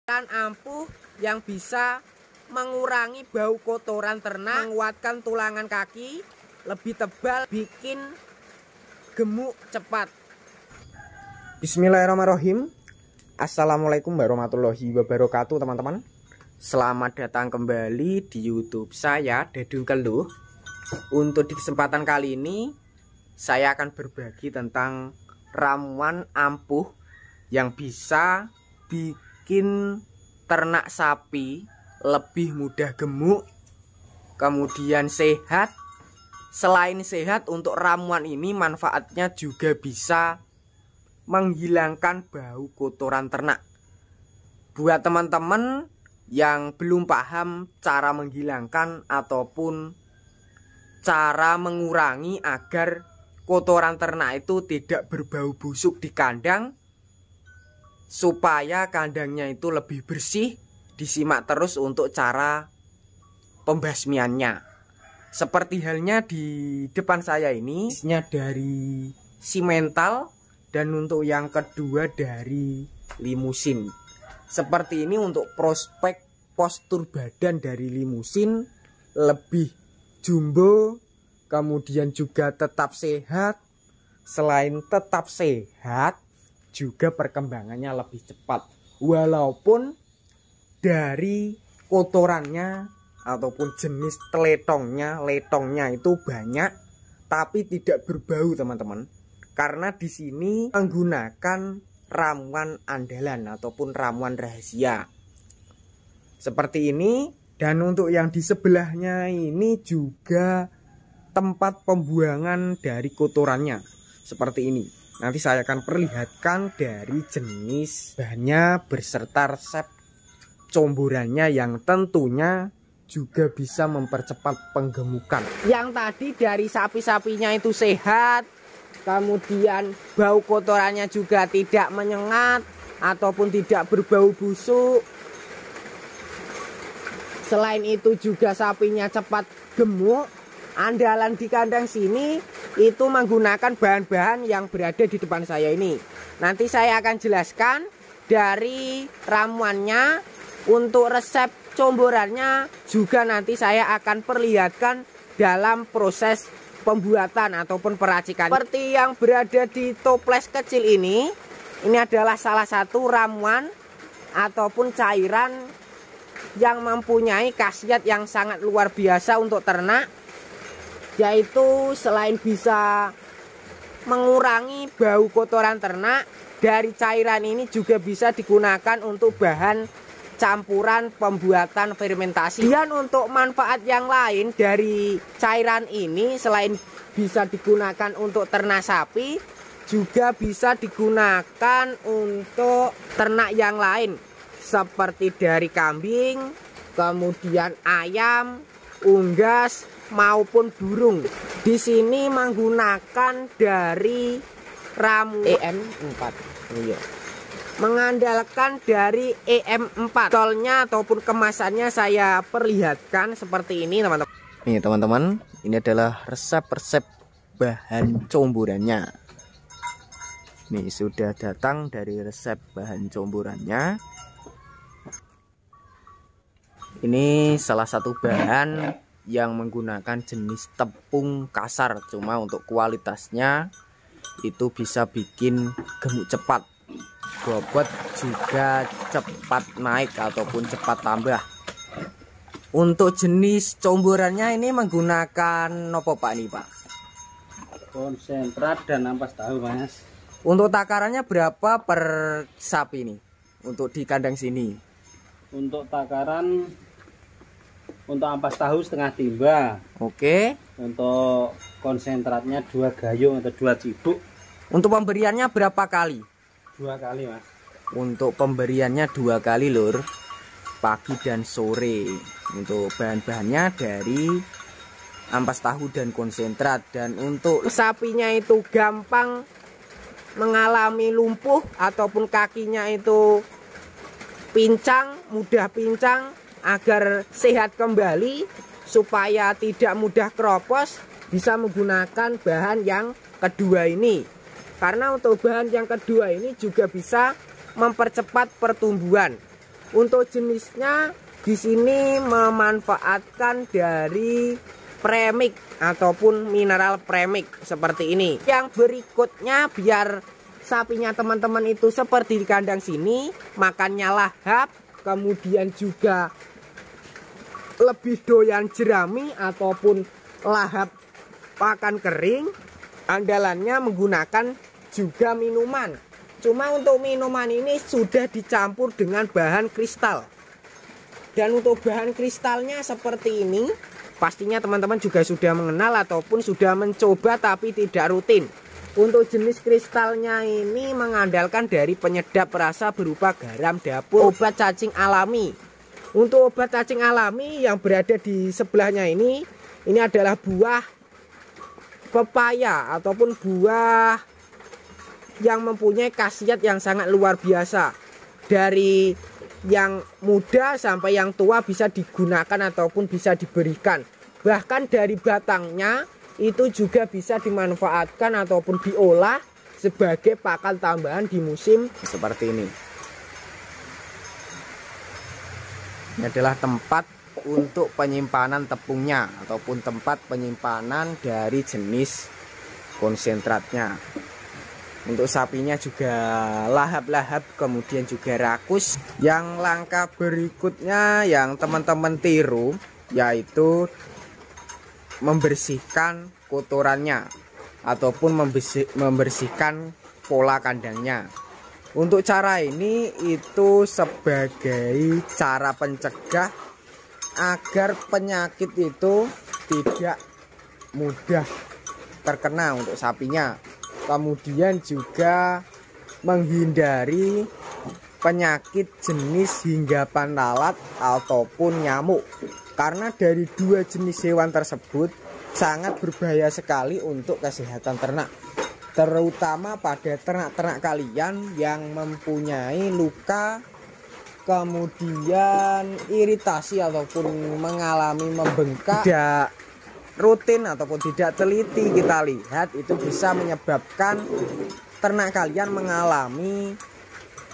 ampuh yang bisa mengurangi bau kotoran ternak, menguatkan tulangan kaki, lebih tebal, bikin gemuk cepat. Bismillahirrahmanirrahim. Assalamualaikum warahmatullahi wabarakatuh, teman-teman. Selamat datang kembali di YouTube saya, Dedung Keluh. Untuk di kesempatan kali ini saya akan berbagi tentang ramuan ampuh yang bisa bikin ternak sapi lebih mudah gemuk, kemudian sehat. Selain sehat, untuk ramuan ini manfaatnya juga bisa menghilangkan bau kotoran ternak. Buat teman-teman yang belum paham cara menghilangkan ataupun cara mengurangi agar kotoran ternak itu tidak berbau busuk di kandang, supaya kandangnya itu lebih bersih, disimak terus untuk cara pembasmiannya. Seperti halnya di depan saya ini, isinya dari simental, dan untuk yang kedua dari limusin. Seperti ini untuk prospek postur badan dari limusin lebih jumbo, kemudian juga tetap sehat. Selain tetap sehat, juga perkembangannya lebih cepat. Walaupun dari kotorannya ataupun jenis letongnya itu banyak, tapi tidak berbau, teman-teman. Karena di sini menggunakan ramuan andalan ataupun ramuan rahasia seperti ini. Dan untuk yang di sebelahnya ini juga tempat pembuangan dari kotorannya seperti ini. Nanti saya akan perlihatkan dari jenis bahannya beserta resep comburannya yang tentunya juga bisa mempercepat penggemukan. Yang tadi dari sapi-sapinya itu sehat, kemudian bau kotorannya juga tidak menyengat ataupun tidak berbau busuk. Selain itu juga sapinya cepat gemuk. Andalan di kandang sini itu menggunakan bahan-bahan yang berada di depan saya ini. Nanti saya akan jelaskan dari ramuannya. Untuk resep comborannya juga nanti saya akan perlihatkan dalam proses pembuatan ataupun peracikan. Seperti yang berada di toples kecil ini adalah salah satu ramuan ataupun cairan yang mempunyai khasiat yang sangat luar biasa untuk ternak, yaitu selain bisa mengurangi bau kotoran ternak, dari cairan ini juga bisa digunakan untuk bahan campuran pembuatan fermentasi. Dan untuk manfaat yang lain dari cairan ini, selain bisa digunakan untuk ternak sapi, juga bisa digunakan untuk ternak yang lain seperti dari kambing, kemudian ayam, unggas maupun burung. Di sini menggunakan dari ramuan EM4. Iya. Mengandalkan dari EM4. Tolnya ataupun kemasannya saya perlihatkan seperti ini, teman-teman. Nih, teman-teman, ini adalah resep-resep bahan comburannya. Nih, sudah datang dari resep bahan comburannya. Ini salah satu bahan yang menggunakan jenis tepung kasar, cuma untuk kualitasnya itu bisa bikin gemuk cepat, bobot juga cepat naik ataupun cepat tambah. Untuk jenis comburannya ini menggunakan nopo Pak ini, Pak? Konsentrat dan ampas tahu, Mas. Untuk takarannya berapa per sapi ini untuk di kandang sini? Untuk takaran, untuk ampas tahu setengah timba. Oke. Untuk konsentratnya 2 gayung atau 2 cibuk. Untuk pemberiannya berapa kali? 2 kali, Mas. Untuk pemberiannya 2 kali, Lur, pagi dan sore. Untuk bahan-bahannya dari ampas tahu dan konsentrat. Dan untuk sapinya itu gampang mengalami lumpuh ataupun kakinya itu pincang, mudah pincang, agar sehat kembali supaya tidak mudah keropos, bisa menggunakan bahan yang kedua ini. Karena untuk bahan yang kedua ini juga bisa mempercepat pertumbuhan. Untuk jenisnya di sini memanfaatkan dari premix ataupun mineral premix seperti ini. Yang berikutnya biar sapinya teman-teman itu seperti di kandang sini, makannya lahap, kemudian juga lebih doyan jerami ataupun lahap pakan kering, andalannya menggunakan juga minuman. Cuma untuk minuman ini sudah dicampur dengan bahan kristal. Dan untuk bahan kristalnya seperti ini, pastinya teman-teman juga sudah mengenal ataupun sudah mencoba tapi tidak rutin. Untuk jenis kristalnya ini mengandalkan dari penyedap rasa berupa garam dapur, obat cacing alami. Untuk obat cacing alami yang berada di sebelahnya ini adalah buah pepaya ataupun buah yang mempunyai khasiat yang sangat luar biasa. Dari yang muda sampai yang tua bisa digunakan ataupun bisa diberikan. Bahkan dari batangnya itu juga bisa dimanfaatkan ataupun diolah sebagai pakan tambahan di musim seperti ini. Ini adalah tempat untuk penyimpanan tepungnya ataupun tempat penyimpanan dari jenis konsentratnya. Untuk sapinya juga lahap-lahap, kemudian juga rakus. Yang langkah berikutnya yang teman-teman tiru yaitu membersihkan kotorannya ataupun membersihkan pola kandangnya. Untuk cara ini itu sebagai cara pencegah agar penyakit itu tidak mudah terkena untuk sapinya. Kemudian juga menghindari penyakit jenis hinggapan lalat ataupun nyamuk. Karena dari dua jenis hewan tersebut sangat berbahaya sekali untuk kesehatan ternak. Terutama pada ternak-ternak kalian yang mempunyai luka, kemudian iritasi ataupun mengalami membengkak. Tidak rutin ataupun tidak teliti kita lihat, itu bisa menyebabkan ternak kalian mengalami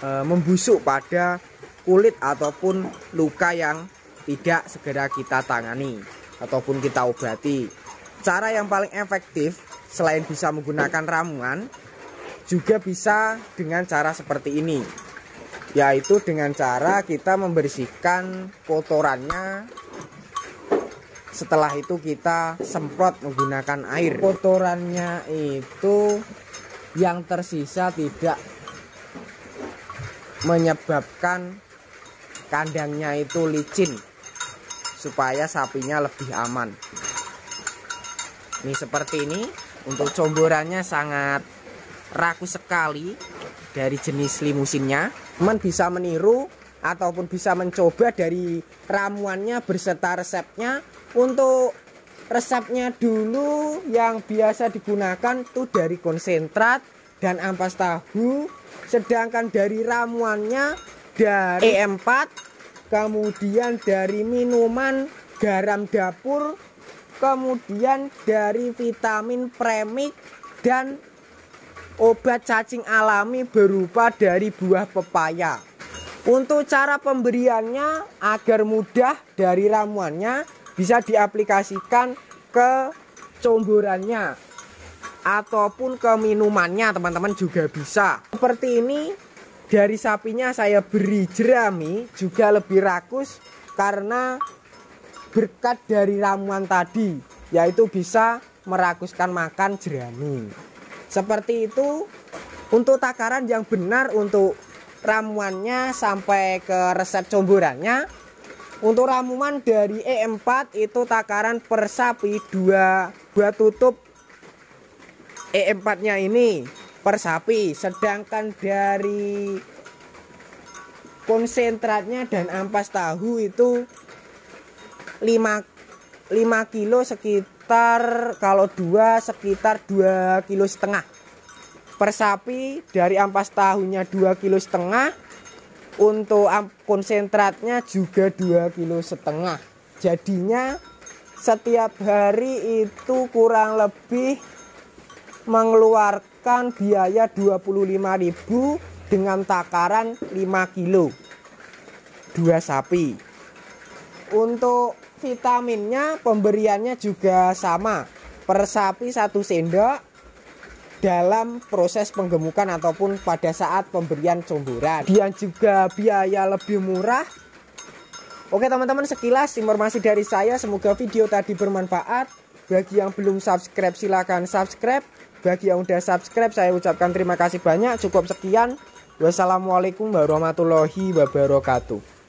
membusuk pada kulit ataupun luka yang tidak segera kita tangani ataupun kita obati. Cara yang paling efektif selain bisa menggunakan ramuan, juga bisa dengan cara seperti ini, yaitu dengan cara kita membersihkan kotorannya. Setelah itu kita semprot menggunakan air. Kotorannya itu yang tersisa tidak menyebabkan kandangnya itu licin, supaya sapinya lebih aman. Ini seperti ini. Untuk comborannya sangat rakus sekali dari jenis limusinnya. Teman bisa meniru ataupun bisa mencoba dari ramuannya berserta resepnya. Untuk resepnya dulu yang biasa digunakan tuh dari konsentrat dan ampas tahu, sedangkan dari ramuannya dari E4, kemudian dari minuman garam dapur, kemudian dari vitamin premix dan obat cacing alami berupa dari buah pepaya. Untuk cara pemberiannya agar mudah, dari ramuannya bisa diaplikasikan ke comborannya ataupun ke minumannya, teman-teman juga bisa. Seperti ini, dari sapinya saya beri jerami juga lebih rakus karena berkat dari ramuan tadi, yaitu bisa merakuskan makan jerami. Seperti itu. Untuk takaran yang benar untuk ramuannya sampai ke resep comborannya, untuk ramuan dari E4 itu takaran per sapi 2 buah tutup E4 nya ini per sapi, sedangkan dari konsentratnya dan ampas tahu itu 5 kilo sekitar, kalau 2 sekitar 2,5 kilo per sapi. Dari ampas tahunya 2,5 kilo, untuk konsentratnya juga 2,5 kilo. Jadinya setiap hari itu kurang lebih mengeluarkan biaya 25.000 dengan takaran 5 kilo. 2 sapi. Untuk vitaminnya pemberiannya juga sama, per sapi 1 sendok dalam proses penggemukan ataupun pada saat pemberian comboran. Dan juga biaya lebih murah. Oke teman-teman, sekilas informasi dari saya. Semoga video tadi bermanfaat. Bagi yang belum subscribe silahkan subscribe. Bagi yang udah subscribe saya ucapkan terima kasih banyak. Cukup sekian. Wassalamualaikum warahmatullahi wabarakatuh.